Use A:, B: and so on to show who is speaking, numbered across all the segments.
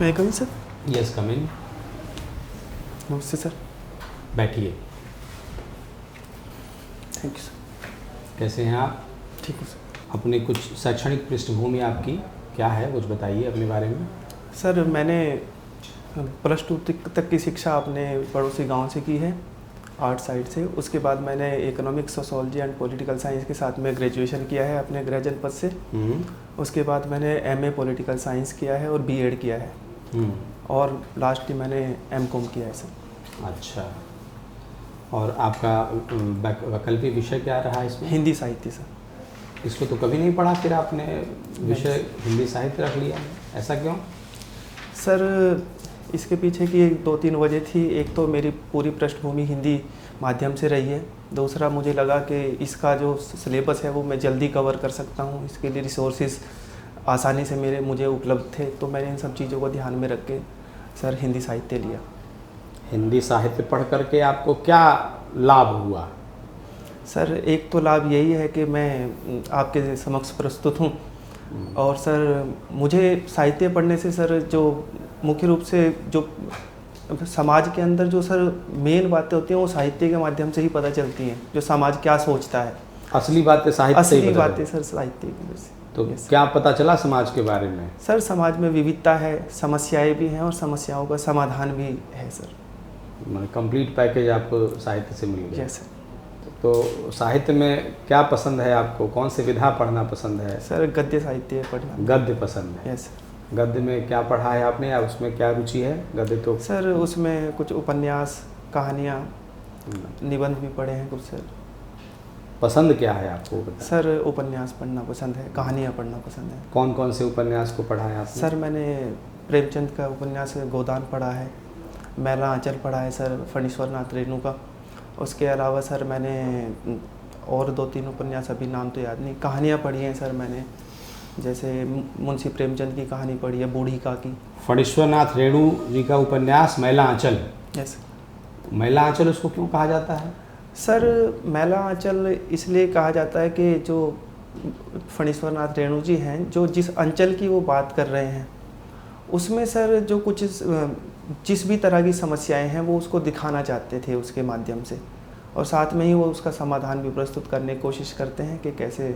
A: मैं coming sir?
B: Yes, कम इन।
A: नमस्ते sir.
B: बैठिए।
A: Thank you sir.
B: कैसे हैं आप?
A: ठीक हूँ सर।
B: अपनी कुछ शैक्षणिक पृष्ठभूमि आपकी क्या है, कुछ बताइए अपने बारे में।
A: सर मैंने +2 तक की शिक्षा अपने पड़ोसी गांव से की है, आर्ट साइड से। उसके बाद मैंने economics, sociology and political science के साथ में ग्रेजुएशन किया है अपने गृह जनपद से। उसके बाद मैंने MA पॉलिटिकल साइंस किया है और B.Ed किया है, और लास्ट मैंने M.Com किया है सर।
B: अच्छा, और आपका वैकल्पिक विषय क्या रहा इसमें?
A: हिंदी साहित्य सर।
B: इसको तो कभी नहीं पढ़ा, फिर आपने विषय हिंदी साहित्य रख लिया, ऐसा क्यों?
A: सर इसके पीछे की 2-3 वजह थी। एक तो मेरी पूरी पृष्ठभूमि हिंदी माध्यम से रही है। दूसरा, मुझे लगा कि इसका जो सिलेबस है वो मैं जल्दी कवर कर सकता हूँ, इसके लिए रिसोर्सेज आसानी से मुझे उपलब्ध थे। तो मैंने इन सब चीज़ों को ध्यान में रख के सर हिंदी साहित्य लिया।
B: हिंदी साहित्य पढ़ करके आपको क्या लाभ हुआ?
A: सर एक तो लाभ यही है कि मैं आपके समक्ष प्रस्तुत हूँ, और सर मुझे साहित्य पढ़ने से सर जो मुख्य रूप से जो समाज के अंदर जो सर मेन बातें होती हैं वो साहित्य के माध्यम से ही पता चलती हैं। जो समाज क्या सोचता है,
B: असली बातें साहित्य से ही
A: असली
B: पता
A: बातें
B: चली।
A: सर साहित्य की वजह से।
B: तो क्या पता चला समाज के बारे में?
A: सर समाज में विविधता है, समस्याएं भी हैं और समस्याओं का समाधान भी है सर।
B: मतलब कंप्लीट पैकेज आपको साहित्य से मिल गया।
A: Yes sir.
B: तो साहित्य में क्या पसंद है आपको? कौन सी विधा पढ़ना पसंद है?
A: सर गद्य साहित्य पढ़ना।
B: गद्य पसंद है।
A: Yes sir.
B: गद्य में क्या पढ़ा है आपने, या उसमें क्या रुचि है? गद्य तो
A: सर उसमें कुछ उपन्यास, कहानियाँ, निबंध भी पढ़े हैं कुछ सर।
B: पसंद क्या है आपको बताइए?
A: सर उपन्यास पढ़ना पसंद है, कहानियाँ पढ़ना पसंद है।
B: कौन कौन से उपन्यास को पढ़ा है आपने?
A: सर मैंने प्रेमचंद का उपन्यास गोदान पढ़ा है, मैला आंचल पढ़ा है सर, फणीश्वर नाथ रेणु का। उसके अलावा सर मैंने और 2-3 उपन्यास, अभी नाम तो याद नहीं, कहानियाँ पढ़ी हैं सर मैंने। जैसे मुंशी प्रेमचंद की कहानी पढ़ी है, बूढ़ी का की।
B: फणीश्वर नाथ रेणु जी का उपन्यास मैला आंचल।
A: यस।
B: मैला आंचल उसको क्यों कहा जाता है?
A: सर मैला आंचल इसलिए कहा जाता है कि जो फणीश्वर नाथ रेणु जी हैं, जो जिस अंचल की वो बात कर रहे हैं उसमें सर जो कुछ जिस भी तरह की समस्याएं हैं वो उसको दिखाना चाहते थे उसके माध्यम से, और साथ में ही वो उसका समाधान भी प्रस्तुत करने की कोशिश करते हैं कि कैसे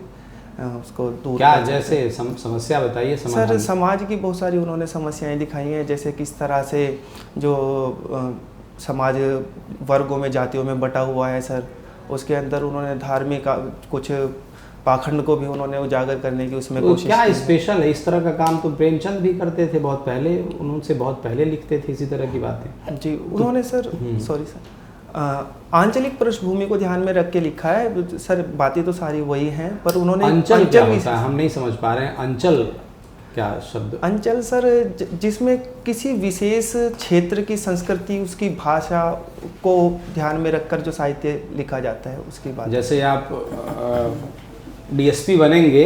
A: उसको दूर
B: क्या,
A: कर सकते
B: जैसे
A: हैं।
B: समस्या बताइए।
A: सर समाज की बहुत सारी उन्होंने समस्याएं दिखाई हैं, जैसे किस तरह से जो समाज वर्गों में, जातियों में बटा हुआ है सर। उसके अंदर उन्होंने धार्मिक कुछ पाखंड को भी उन्होंने उजागर करने की उसमें
B: तो
A: कोशिश
B: क्या
A: की है।
B: स्पेशल है? इस तरह का काम तो प्रेमचंद भी करते थे बहुत पहले, उनसे बहुत पहले लिखते थे इसी तरह की बातें।
A: जी उन्होंने सर, सॉरी सर, आंचलिक पृष्ठभूमि को ध्यान में रख के लिखा है सर। बातें तो सारी वही हैं, पर उन्होंने
B: अंचल क्या होता है हम नहीं समझ पा रहे हैं। अंचल क्या शब्द?
A: अंचल सर जिसमें किसी विशेष क्षेत्र की संस्कृति, उसकी भाषा को ध्यान में रखकर जो साहित्य लिखा जाता है उसकी बात।
B: जैसे आप DSP बनेंगे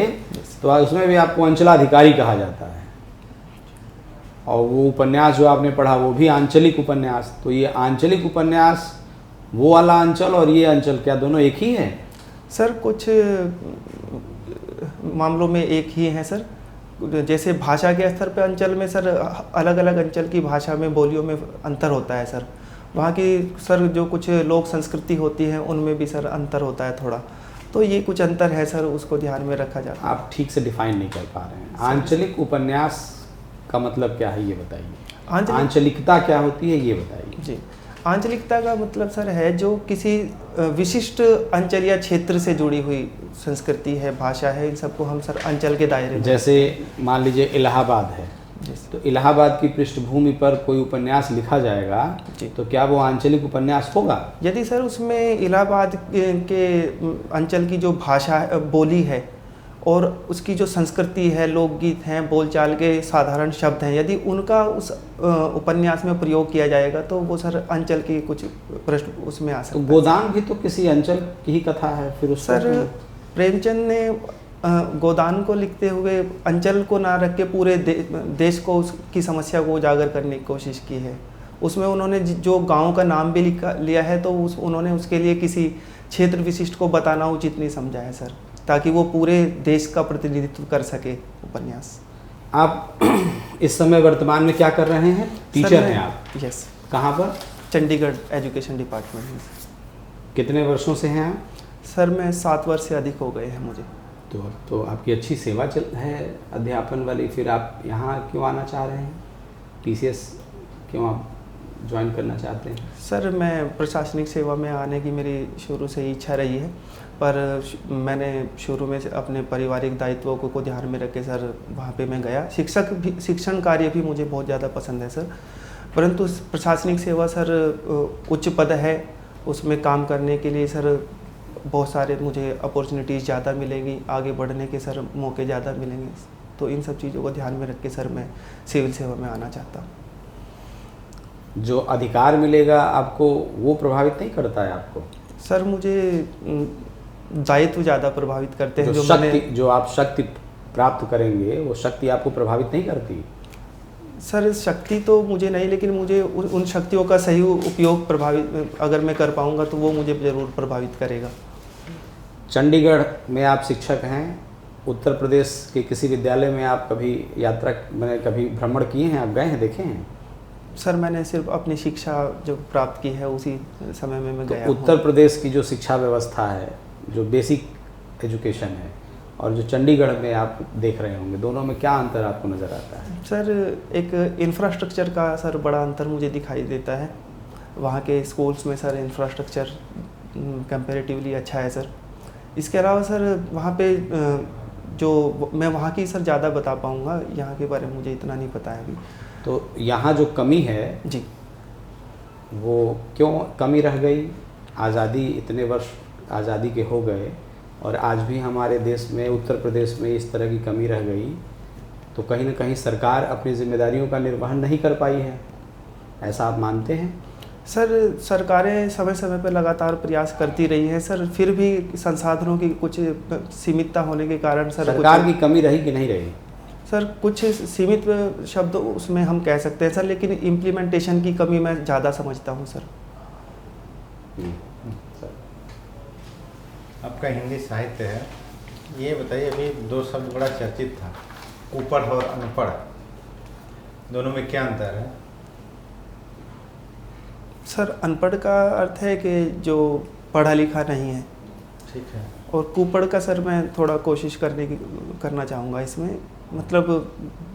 B: तो उसमें भी आपको अंचलाधिकारी कहा जाता है, और वो उपन्यास जो आपने पढ़ा वो भी आंचलिक उपन्यास। तो ये आंचलिक उपन्यास, वो वाला अंचल और ये अंचल, क्या दोनों एक ही है?
A: सर कुछ मामलों में एक ही हैं सर। जैसे भाषा के स्तर पे अंचल में सर अलग अलग अंचल की भाषा में, बोलियों में अंतर होता है सर। वहाँ की सर जो कुछ लोक संस्कृति होती है उनमें भी सर अंतर होता है थोड़ा। तो ये कुछ अंतर है सर, उसको ध्यान में रखा जाता है।
B: आप ठीक से डिफाइन नहीं कर पा रहे हैं। आंचलिक उपन्यास का मतलब क्या है ये बताइए। आंचलिकता क्या होती है ये बताइए।
A: जी, आंचलिकता का मतलब सर है जो किसी विशिष्ट अंचल या क्षेत्र से जुड़ी हुई संस्कृति है, भाषा है, इन सबको हम सर अंचल के दायरे में।
B: जैसे मान लीजिए इलाहाबाद है, तो इलाहाबाद की पृष्ठभूमि पर कोई उपन्यास लिखा जाएगा तो क्या वो आंचलिक उपन्यास होगा?
A: यदि सर उसमें इलाहाबाद के अंचल की जो भाषा, बोली है और उसकी जो संस्कृति है, लोकगीत हैं, बोलचाल के साधारण शब्द हैं, यदि उनका उस उपन्यास में प्रयोग किया जाएगा तो वो सर अंचल की कुछ प्रश्न उसमें आ सकता है।
B: तो गोदान भी तो किसी अंचल की ही कथा है फिर उस
A: सर प्रेमचंद ने गोदान को लिखते हुए अंचल को ना रख के पूरे देश को उसकी समस्या को उजागर करने की कोशिश की है। उसमें उन्होंने जो गांव का नाम भी लिया है तो उन्होंने उसके लिए किसी क्षेत्र विशिष्ट को बताना उचित नहीं समझा है सर। ताकि वो पूरे देश का प्रतिनिधित्व कर सके उपन्यास।
B: आप इस समय वर्तमान में क्या कर रहे हैं? टीचर हैं आप?
A: यस।
B: कहाँ पर?
A: चंडीगढ़ एजुकेशन डिपार्टमेंट में।
B: कितने वर्षों से हैं आप?
A: सर मैं 7 वर्ष से अधिक हो गए हैं मुझे।
B: तो आपकी अच्छी सेवा चल है अध्यापन वाली, फिर आप यहाँ क्यों आना चाह रहे हैं? टीसीएस क्यों आप ज्वाइन करना चाहते हैं?
A: सर मैं प्रशासनिक सेवा में आने की मेरी शुरू से ही इच्छा रही है, पर मैंने शुरू में से अपने पारिवारिक दायित्वों को ध्यान में रख के सर वहाँ पे मैं गया। शिक्षण कार्य भी मुझे बहुत ज़्यादा पसंद है सर, परंतु प्रशासनिक सेवा सर उच्च पद है, उसमें काम करने के लिए सर बहुत सारे मुझे अपॉर्चुनिटीज़ ज़्यादा मिलेंगी, आगे बढ़ने के सर मौके ज़्यादा मिलेंगे। तो इन सब चीज़ों को ध्यान में रख के सर मैं सिविल सेवा में आना चाहता हूँ।
B: जो अधिकार मिलेगा आपको वो प्रभावित नहीं करता है आपको?
A: सर मुझे दायित्व ज़्यादा प्रभावित करते हैं।
B: जो आप शक्ति प्राप्त करेंगे वो शक्ति आपको प्रभावित नहीं करती?
A: सर शक्ति तो मुझे नहीं, लेकिन मुझे उन शक्तियों का सही उपयोग प्रभावित अगर मैं कर पाऊँगा तो वो मुझे ज़रूर प्रभावित करेगा।
B: चंडीगढ़ में आप शिक्षक हैं, उत्तर प्रदेश के किसी विद्यालय में आप कभी कभी भ्रमण किए हैं? आप गए हैं, देखे हैं?
A: सर मैंने सिर्फ अपनी शिक्षा जो प्राप्त की है उसी समय में मैं गया हूँ।
B: उत्तर प्रदेश की जो शिक्षा व्यवस्था है, जो बेसिक एजुकेशन है, और जो चंडीगढ़ में आप देख रहे होंगे, दोनों में क्या अंतर आपको नज़र आता है?
A: सर एक इंफ्रास्ट्रक्चर का सर बड़ा अंतर मुझे दिखाई देता है। वहाँ के स्कूल्स में सर इंफ्रास्ट्रक्चर कंपैरेटिवली अच्छा है सर। इसके अलावा सर वहाँ पे जो मैं वहाँ की सर ज़्यादा बता पाऊँगा, यहाँ के बारे में मुझे इतना नहीं पता है अभी।
B: तो यहाँ जो कमी है
A: जी,
B: वो क्यों कमी रह गई? आज़ादी, इतने वर्ष आज़ादी के हो गए और आज भी हमारे देश में, उत्तर प्रदेश में इस तरह की कमी रह गई, तो कहीं ना कहीं सरकार अपनी जिम्मेदारियों का निर्वहन नहीं कर पाई है, ऐसा आप मानते हैं?
A: सर सरकारें समय समय पर लगातार प्रयास करती रही हैं सर, फिर भी संसाधनों की कुछ सीमितता होने के कारण सर
B: सरकार की कमी रही कि नहीं रही?
A: सर कुछ सीमित शब्द उसमें हम कह सकते हैं सर, लेकिन इम्प्लीमेंटेशन की कमी मैं ज़्यादा समझता हूँ सर।
C: आपका हिंदी साहित्य है, ये बताइए, अभी 2 शब्द बड़ा चर्चित था, कुपढ़ और अनपढ़, दोनों में क्या अंतर है?
A: सर अनपढ़ का अर्थ है कि जो पढ़ा लिखा नहीं है,
C: ठीक है,
A: और कुपढ़ का सर मैं थोड़ा कोशिश करना चाहूँगा इसमें, मतलब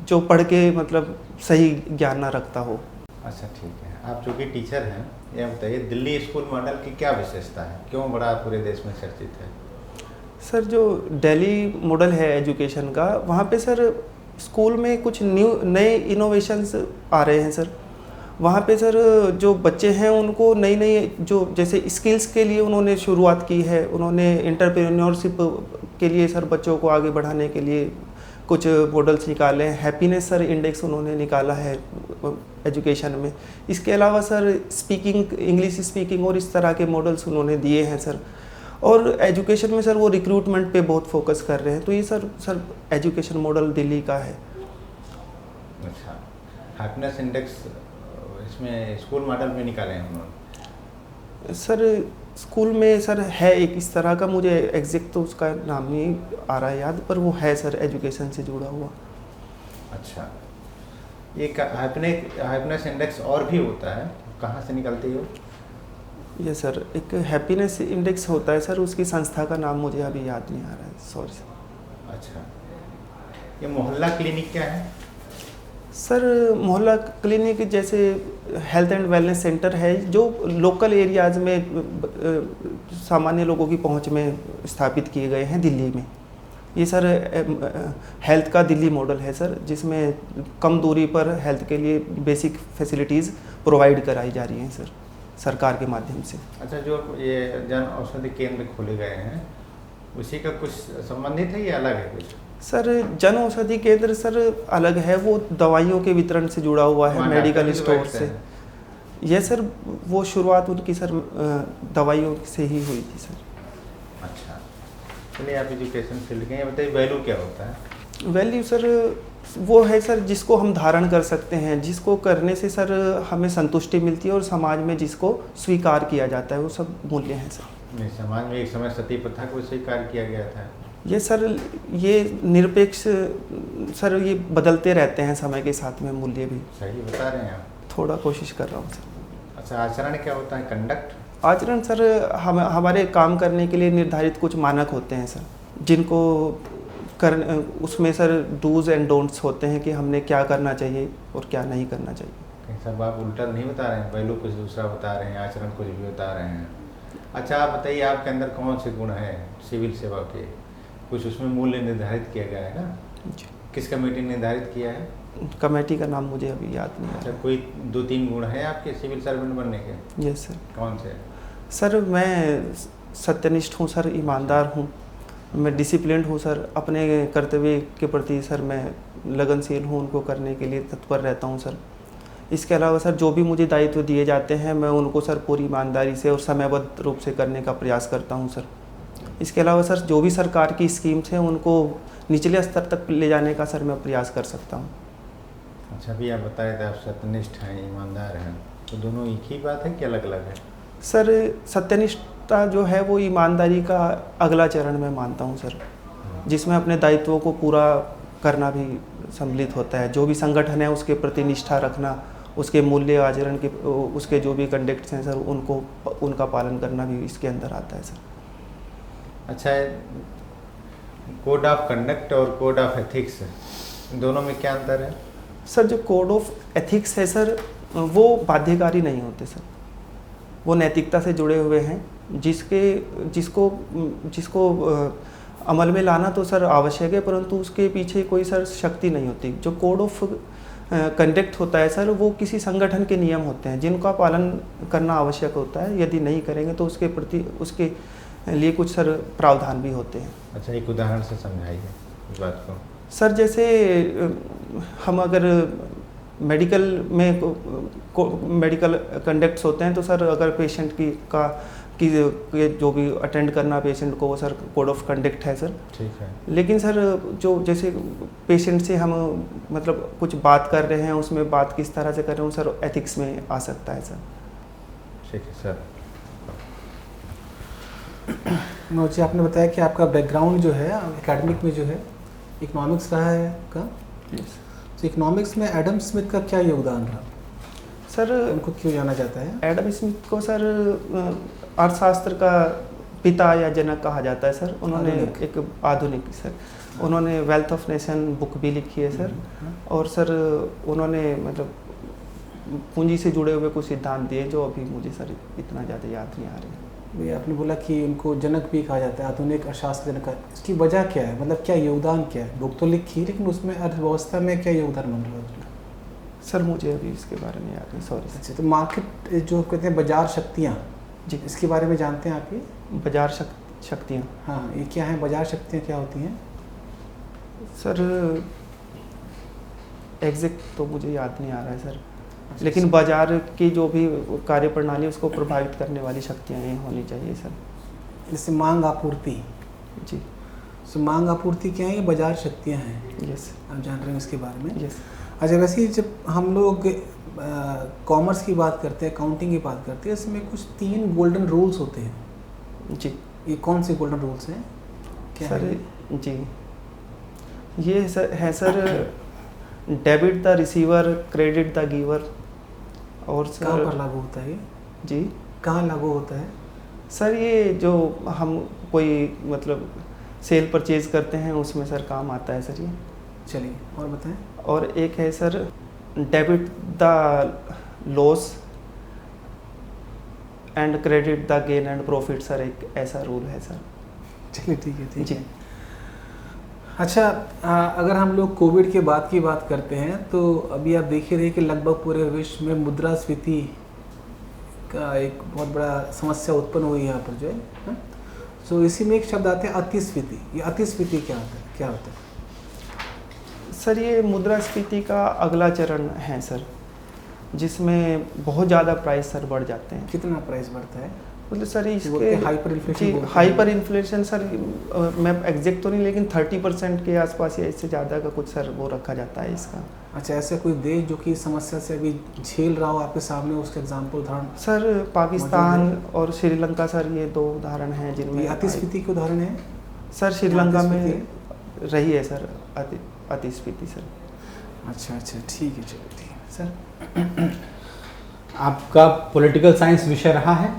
A: जो पढ़ के मतलब सही ज्ञान ना रखता हो।
C: अच्छा ठीक है। आप चूँकि टीचर हैं, यह बताइए दिल्ली स्कूल मॉडल की क्या विशेषता है, क्यों बड़ा पूरे देश में चर्चित है?
A: सर जो दिल्ली मॉडल है एजुकेशन का, वहाँ पे सर स्कूल में कुछ नए इनोवेशंस आ रहे हैं सर। वहाँ पे सर जो बच्चे हैं उनको नई नई जो जैसे स्किल्स के लिए उन्होंने शुरुआत की है, उन्होंने एंटरप्रेन्योरशिप के लिए सर बच्चों को आगे बढ़ाने के लिए कुछ मॉडल्स निकाले हैं। हैप्पीनेस सर इंडेक्स उन्होंने निकाला है एजुकेशन में। इसके अलावा सर स्पीकिंग, इंग्लिश स्पीकिंग और इस तरह के मॉडल्स उन्होंने दिए हैं सर। और एजुकेशन में सर वो रिक्रूटमेंट पे बहुत फोकस कर रहे हैं। तो ये सर एजुकेशन मॉडल दिल्ली का है।
C: अच्छा, हैप्पीनेस इंडेक्स इसमें स्कूल मॉडल में निकाले हैं उन्होंने?
A: सर स्कूल में सर है एक इस तरह का, मुझे एग्जैक्ट तो उसका नाम नहीं आ रहा है याद, पर वो है सर एजुकेशन से जुड़ा हुआ।
C: अच्छा, ये हैप्पीनेस इंडेक्स और भी होता है, कहाँ से निकलती है?
A: ये सर एक हैप्पीनेस इंडेक्स होता है सर, उसकी संस्था का नाम मुझे अभी याद नहीं आ रहा है, सॉरी सर।
C: अच्छा, ये मोहल्ला क्लिनिक क्या है?
A: सर मोहल्ला क्लिनिक जैसे हेल्थ एंड वेलनेस सेंटर है जो लोकल एरियाज़ में सामान्य लोगों की पहुंच में स्थापित किए गए हैं दिल्ली में। ये सर हेल्थ का दिल्ली मॉडल है सर, जिसमें कम दूरी पर हेल्थ के लिए बेसिक फैसिलिटीज़ प्रोवाइड कराई जा रही हैं सर सरकार के माध्यम से।
C: अच्छा, जो ये जन औषधि केंद्र खोले गए हैं उसी का कुछ संबंधित है या अलग है कुछ?
A: सर जन औषधि केंद्र सर अलग है, वो दवाइयों के वितरण से जुड़ा हुआ है, मेडिकल स्टोर से। यह सर वो शुरुआत उनकी सर दवाइयों से ही हुई थी सर।
C: अच्छा, चलिए आप एजुकेशन फील्ड के, बताइए वैल्यू क्या होता है?
A: वैल्यू सर वो है सर जिसको हम धारण कर सकते हैं, जिसको करने से सर हमें संतुष्टि मिलती है और समाज में जिसको स्वीकार किया जाता है, वो सब मूल्य हैं सर।
C: नहीं, समाज में एक समय सती प्रथा को स्वीकार किया गया था।
A: ये सर ये निरपेक्ष सर ये बदलते रहते हैं समय के साथ में मूल्य भी।
C: सही बता रहे हैं आप।
A: थोड़ा कोशिश कर रहा हूँ सर।
C: अच्छा, आचरण क्या होता है? कंडक्ट?
A: आचरण सर हमारे काम करने के लिए निर्धारित कुछ मानक होते हैं सर, जिनको कर उसमें सर डूज एंड डोंट्स होते हैं कि हमने क्या करना चाहिए और क्या नहीं करना चाहिए।
C: कहीं सब आप उल्टा नहीं बता रहे हैं, वैल्यू कुछ दूसरा बता रहे हैं, आचरण कुछ भी बता रहे हैं। अच्छा, आप बताइए आपके अंदर कौन से गुण हैं सिविल सेवा के? कुछ उसमें मूल्य निर्धारित किया गया है ना?
A: जी।
C: किस कमेटी ने निर्धारित किया है?
A: कमेटी का नाम मुझे अभी याद नहीं आ
C: अच्छा,
A: रहा।
C: कोई 2-3 गुण हैं आपके सिविल सर्वेंट बनने के?
A: Yes sir.
C: कौन से?
A: सर मैं सत्यनिष्ठ हूँ सर, ईमानदार हूँ, मैं डिसिप्लिन्ड हूँ सर, अपने कर्तव्य के प्रति सर मैं लगनशील हूँ, उनको करने के लिए तत्पर रहता हूँ सर। इसके अलावा सर जो भी मुझे दायित्व दिए जाते हैं मैं उनको सर पूरी ईमानदारी से और समयबद्ध रूप से करने का प्रयास करता हूँ सर। इसके अलावा सर जो भी सरकार की स्कीम्स हैं उनको निचले स्तर तक ले जाने का सर मैं प्रयास कर सकता हूँ।
C: अच्छा, अभी आप बताए थे आप सत्यनिष्ठ हैं, ईमानदार हैं, तो दोनों एक ही बात है कि अलग अलग है?
A: सर सत्यनिष्ठता जो है वो ईमानदारी का अगला चरण मैं मानता हूँ सर, जिसमें अपने दायित्वों को पूरा करना भी सम्मिलित होता है। जो भी संगठन है उसके प्रति निष्ठा रखना, उसके मूल्य आचरण के उसके जो भी कंडक्ट्स हैं सर उनका पालन करना भी इसके अंदर आता है सर।
C: अच्छा, कोड ऑफ कंडक्ट और कोड ऑफ एथिक्स दोनों में क्या अंतर है?
A: सर जो कोड ऑफ एथिक्स है सर वो बाध्यकारी नहीं होते सर, वो नैतिकता से जुड़े हुए हैं जिसको अमल में लाना तो सर आवश्यक है, परंतु उसके पीछे कोई सर शक्ति नहीं होती। जो कोड ऑफ कंडक्ट होता है सर वो किसी संगठन के नियम होते हैं जिनका पालन करना आवश्यक होता है, यदि नहीं करेंगे तो उसके प्रति उसके लिए कुछ सर प्रावधान भी होते हैं।
C: अच्छा, एक उदाहरण से समझाइए इस बात को।
A: सर जैसे हम अगर मेडिकल में मेडिकल कंडक्ट्स होते हैं तो सर अगर पेशेंट की जो भी अटेंड करना पेशेंट को वो सर कोड ऑफ कंडक्ट है सर।
C: ठीक है।
A: लेकिन सर जो जैसे पेशेंट से हम मतलब कुछ बात कर रहे हैं उसमें बात किस तरह से कर रहे हैं सर एथिक्स में आ सकता है सर।
C: ठीक है सर।
D: मनोज जी, आपने बताया कि आपका बैकग्राउंड जो है एकेडमिक में जो है इकोनॉमिक्स रहा है का। तो इकोनॉमिक्स में एडम स्मिथ का क्या योगदान रहा
A: सर?
D: उनको क्यों जाना जाता है?
A: एडम स्मिथ को सर अर्थशास्त्र का पिता या जनक कहा जाता है सर। उन्होंने एक आधुनिक सर उन्होंने वेल्थ ऑफ नेशन बुक भी लिखी है सर। और सर उन्होंने मतलब पूंजी से जुड़े हुए कुछ सिद्धांत दिए जो अभी मुझे सर इतना ज़्यादा याद नहीं आ रहे।
D: ये आपने बोला कि उनको जनक भी कहा जाता है, आधुनिक अर्थशास्त्र जनक। इसकी वजह क्या है, मतलब क्या योगदान क्या है? बुक तो लिखी लेकिन उसमें अर्थव्यवस्था में क्या योगदान बन रहा है?
A: सर मुझे अभी इसके बारे में याद नहीं, सॉरी।
D: अच्छा, तो मार्केट जो कहते हैं बाजार शक्तियाँ
A: जी,
D: इसके बारे में जानते हैं आप? ये
A: बाजार शक्तियाँ,
D: हाँ, ये क्या है बाजार शक्तियाँ, क्या होती हैं
A: सर? एग्जैक्ट तो मुझे याद नहीं आ रहा है सर, लेकिन बाजार की जो भी कार्य प्रणाली उसको प्रभावित करने वाली शक्तियाँ ये होनी चाहिए सर।
D: जैसे मांग आपूर्ति।
A: जी।
D: तो मांग आपूर्ति क्या है? ये बाजार शक्तियाँ हैं।
A: यस।
D: आप जान रहे हैं इसके बारे में?
A: यस।
D: अच्छा, वैसे ही जब हम लोग कॉमर्स की बात करते हैं, अकाउंटिंग की बात करते हैं, इसमें कुछ 3 गोल्डन रूल्स होते हैं।
A: जी।
D: ये कौन से गोल्डन रूल्स हैं? क्या
A: सर
D: है?
A: जी, ये sir debit the receiver, credit the giver. और सर
D: कहाँ पर लागू होता है ये?
A: जी,
D: कहाँ लागू होता है
A: सर? ये जो हम कोई मतलब सेल परचेज करते हैं उसमें सर काम आता है सर ये।
D: चलिए और बताएं।
A: और एक है sir debit the loss and credit the gain and profit sir, एक ऐसा रूल है सर।
D: चलिए ठीक है, ठीक
A: जी।
D: है। अच्छा, अगर हम लोग कोविड के बाद की बात करते हैं तो अभी आप देख ही रहे कि लगभग पूरे विश्व में मुद्रास्फीति का एक बहुत बड़ा समस्या उत्पन्न हुई है यहाँ पर जो है। सो इसी में एक शब्द आते हैं अतिस्फीति। ये अतिस्फीति क्या होता है, क्या होता है?
A: सर ये मुद्रास्फीति का अगला चरण है सर, जिसमें बहुत ज़्यादा प्राइस सर बढ़ जाते हैं।
D: कितना प्राइस बढ़ता है?
A: मतलब सर इसके
D: hyper inflation.
A: Hyper inflation sir मैं एग्जैक्ट तो नहीं, लेकिन 30% के आसपास या इससे ज़्यादा का कुछ सर वो रखा जाता है इसका।
D: अच्छा, ऐसा कोई देश जो कि समस्या से अभी झेल रहा हो आपके सामने, उसके एग्जाम्पल उदाहरण?
A: सर पाकिस्तान और श्रीलंका सर, ये 2 उदाहरण हैं जिनमें
D: अतिस्फीति के उदाहरण है।
A: सर श्रीलंका में
D: अतिस्फीति?
A: रही है सर अतिस्फीति सर।
D: अच्छा अच्छा, ठीक है, चलो ठीक है सर।
B: आपका पॉलिटिकल साइंस विषय रहा है,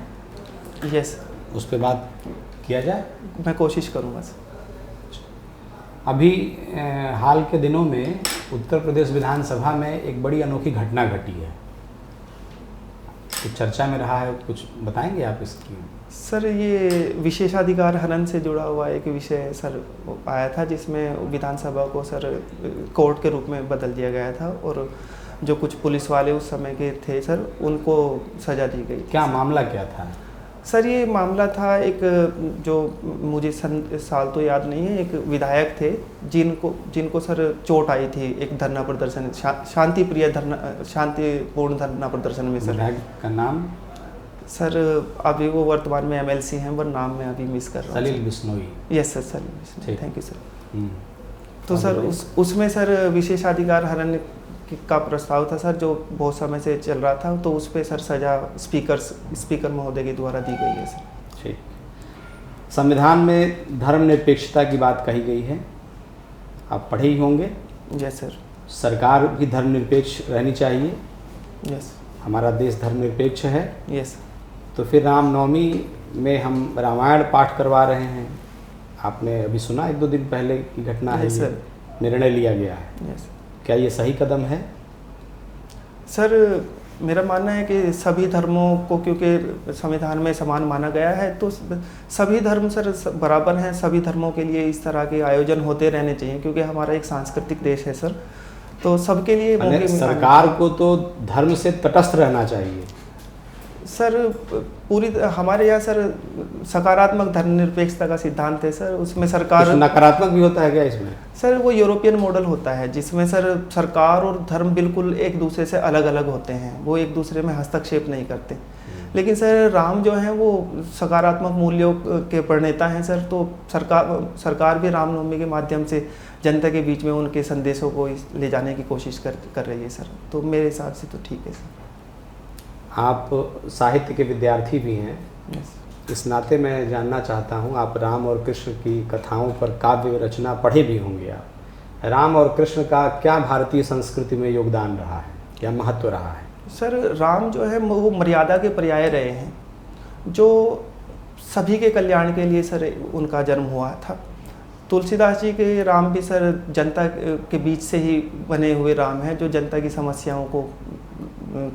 A: यस,
B: उस पर बात किया जाए।
A: मैं कोशिश करूँगा सर।
B: अभी हाल के दिनों में उत्तर प्रदेश विधानसभा में एक बड़ी अनोखी घटना घटी है, कुछ चर्चा में रहा है, कुछ बताएंगे आप इसकी?
A: सर ये विशेषाधिकार हनन से जुड़ा हुआ एक विषय सर आया था, जिसमें विधानसभा को सर कोर्ट के रूप में बदल दिया गया था और जो कुछ पुलिस वाले उस समय के थे सर, उनको सज़ा दी गई।
B: क्या मामला क्या था?
A: सर ये मामला था, एक जो मुझे साल तो याद नहीं है, एक विधायक थे जिनको सर चोट आई थी एक धरना प्रदर्शन, शांतिपूर्ण धरना प्रदर्शन में सर।
B: विधायक का नाम?
A: सर अभी वो वर्तमान में MLC हैं, पर नाम मैं अभी मिस कर रहा हूँ।
B: Salil Bishnoi.
A: Yes sir, Salil Bishnoi, thank you sir. तो
B: और
A: सर
B: बताइए।
A: उसमें सर विशेषाधिकार हनन का प्रस्ताव था सर, जो बहुत समय से चल रहा था, तो उस पर सर सज़ा स्पीकर महोदय के द्वारा दी गई है सर।
B: ठीक। संविधान में धर्मनिरपेक्षता की बात कही गई है, आप पढ़े ही होंगे।
A: Yes sir.
B: सरकार भी धर्मनिरपेक्ष रहनी चाहिए,
A: यस
B: हमारा देश धर्मनिरपेक्ष है।
A: यस।
B: तो फिर रामनवमी में हम रामायण पाठ करवा रहे हैं, आपने अभी सुना 1-2 दिन पहले की घटना है,
A: यस
B: ये
A: सर।
B: निर्णय लिया गया है।
A: यस
B: क्या ये सही कदम है?
A: सर, मेरा मानना है कि सभी धर्मों को क्योंकि संविधान में समान माना गया है, तो सभी धर्म सर बराबर हैं। सभी धर्मों के लिए इस तरह के आयोजन होते रहने चाहिए, क्योंकि हमारा एक सांस्कृतिक देश है सर, तो सबके लिए मौके
B: सरकार को तो धर्म से तटस्थ रहना चाहिए
A: सर। पूरी हमारे यहाँ सर सकारात्मक धर्मनिरपेक्षता का सिद्धांत है सर, उसमें सरकार।
B: कुछ नकारात्मक भी होता है क्या इसमें?
A: सर वो यूरोपियन मॉडल होता है, जिसमें सर सरकार और धर्म बिल्कुल एक दूसरे से अलग अलग होते हैं, वो एक दूसरे में हस्तक्षेप नहीं करते। लेकिन सर राम जो हैं वो सकारात्मक मूल्यों के प्रणेता हैं सर, तो सरकार भी रामनवमी के माध्यम से जनता के बीच में उनके संदेशों को ले जाने की कोशिश कर रही है सर, तो मेरे हिसाब से तो ठीक है सर।
B: आप साहित्य के विद्यार्थी भी हैं,
A: यस।
B: इस नाते मैं जानना चाहता हूँ, आप राम और कृष्ण की कथाओं पर काव्य रचना पढ़े भी होंगे आप। राम और कृष्ण का क्या भारतीय संस्कृति में योगदान रहा है, क्या महत्व रहा है?
A: सर राम जो है वो मर्यादा के पर्याय रहे हैं, जो सभी के कल्याण के लिए सर उनका जन्म हुआ था। तुलसीदास जी के राम भी सर जनता के बीच से ही बने हुए राम हैं, जो जनता की समस्याओं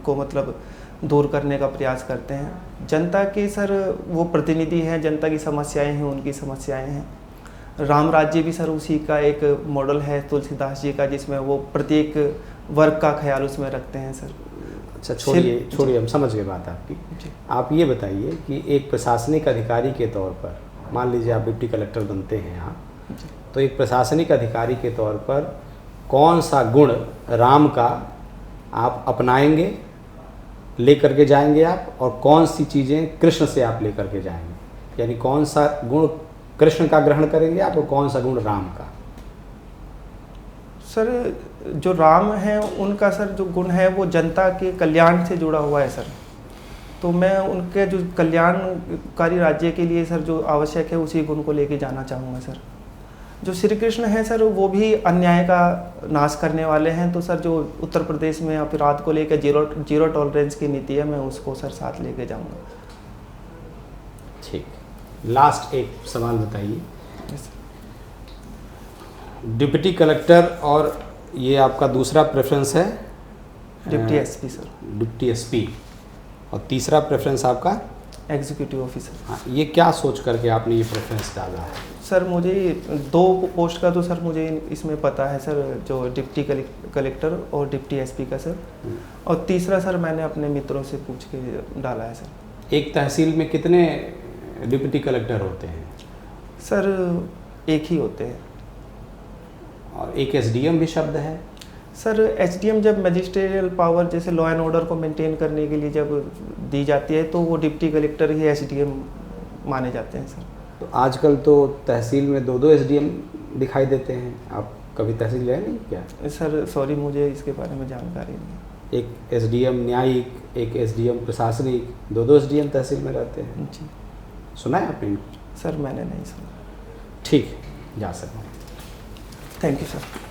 A: को मतलब दूर करने का प्रयास करते हैं। जनता के सर वो प्रतिनिधि हैं, जनता की समस्याएं हैं, उनकी समस्याएं हैं। राम राज्य भी सर उसी का एक मॉडल है तुलसीदास जी का, जिसमें वो प्रत्येक वर्ग का ख्याल उसमें रखते हैं सर।
B: अच्छा छोड़िए, हम समझ गए बात आपकी। आप ये बताइए कि एक प्रशासनिक अधिकारी के तौर पर, मान लीजिए आप डिप्टी कलेक्टर बनते हैं यहाँ, तो एक प्रशासनिक अधिकारी के तौर पर कौन सा गुण राम का आप अपनाएंगे, लेकर के जाएंगे आप, और कौन सी चीज़ें कृष्ण से आप लेकर के जाएंगे? यानी कौन सा गुण कृष्ण का ग्रहण करेंगे आप और कौन सा गुण राम का?
A: सर जो राम है उनका सर जो गुण है वो जनता के कल्याण से जुड़ा हुआ है सर, तो मैं उनके जो कल्याणकारी राज्य के लिए सर जो आवश्यक है उसी गुण को लेके जाना चाहूँगा सर। जो श्री कृष्ण हैं सर वो भी अन्याय का नाश करने वाले हैं, तो सर जो उत्तर प्रदेश में अपराध को लेकर जीरो टॉलरेंस की नीति है, मैं उसको सर साथ लेके जाऊँगा।
B: ठीक, लास्ट एक सवाल बताइए, डिप्टी कलेक्टर और ये आपका दूसरा प्रेफरेंस है?
A: Deputy SP sir.
B: Deputy SP, और तीसरा प्रेफरेंस आपका?
A: Executive officer.
B: हाँ, ये क्या सोच करके आपने ये प्रेफरेंस डाला है?
A: सर मुझे 2 पोस्ट का तो सर मुझे इसमें पता है सर, जो डिप्टी कलेक्टर और डिप्टी एसपी का सर, और तीसरा सर मैंने अपने मित्रों से पूछ के डाला है सर।
B: एक तहसील में कितने डिप्टी कलेक्टर होते हैं?
A: सर एक ही होते हैं।
B: और एक एसडीएम भी शब्द है?
A: सर एसडीएम जब मैजिस्ट्रियल पावर जैसे लॉ एंड ऑर्डर को मेंटेन करने के लिए जब दी जाती है, तो वो डिप्टी कलेक्टर ही एसडीएम माने जाते हैं सर।
B: तो आजकल तो तहसील में 2-2 एसडीएम दिखाई देते हैं, आप कभी तहसील गए नहीं क्या?
A: सर सॉरी, मुझे इसके बारे में जानकारी नहीं।
B: एक एसडीएम न्यायिक, एक एसडीएम प्रशासनिक, 2-2 एसडीएम तहसील में रहते हैं।
A: जी
B: सुना है आपने?
A: सर मैंने नहीं सुना।
B: ठीक है, जा सकते हैं।
A: Thank you sir.